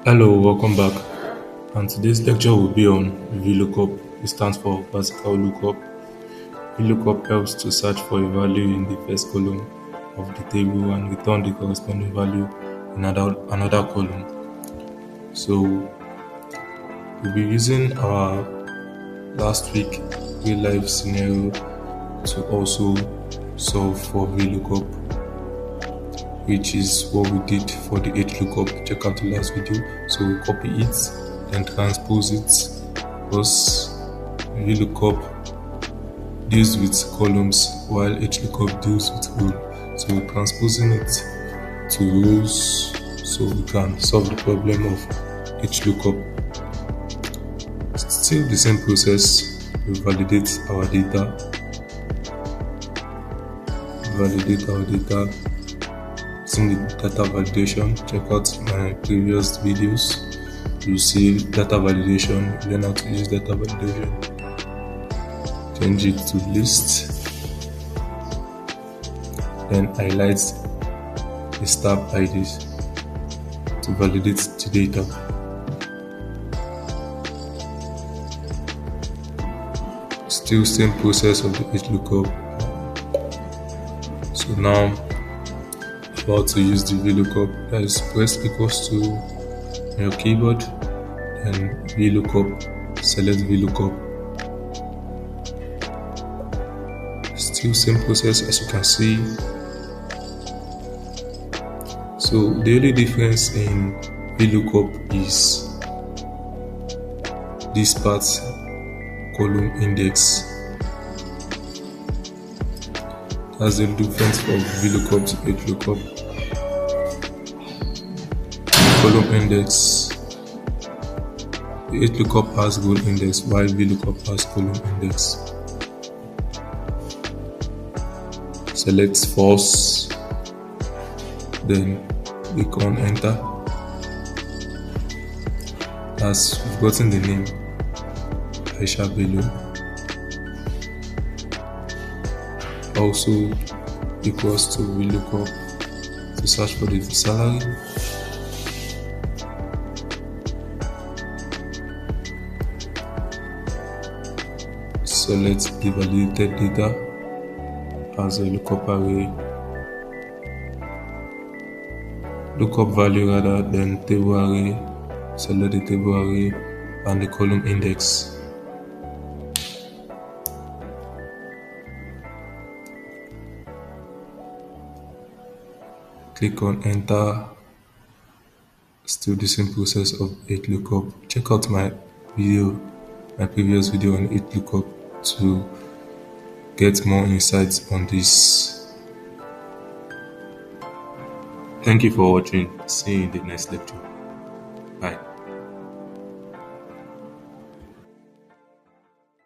Hello, welcome back. And today's lecture will be on VLOOKUP. It stands for vertical lookup. VLOOKUP helps to search for a value in the first column of the table and return the corresponding value in another column. So we'll be using our last week real life scenario to also solve for VLOOKUP, which is what we did for the HLOOKUP. Check out the last video. So we copy it, then transpose it, because VLOOKUP deals with columns while HLOOKUP deals with rows. So we're transposing it to rows so we can solve the problem of HLOOKUP. Still the same process. We validate our data. Using the data validation. Check out my previous videos. You see data validation, learn how to use data validation. Change it to list. Then highlight the stub IDs to validate the data. Still same process of the HLOOKUP. So now how to use the VLOOKUP. That is, press equals to on your keyboard, then VLOOKUP, select VLOOKUP. Still same process as you can see. So the only difference in VLOOKUP is this part, column index. That's the difference from VLOOKUP to HLOOKUP. Column index. The HLOOKUP has row index while VLOOKUP has column index. Select false, then click on enter. As we've gotten the name Aisha Bello. Also equals to VLOOKUP to search for the salary. Select the validated data as a lookup array, lookup value rather than table array. Select the table array and the column index. Click on enter. Still the same process of HLOOKUP. Check out my previous video on HLOOKUP to get more insights on this. Thank you for watching. See you in the next lecture. Bye.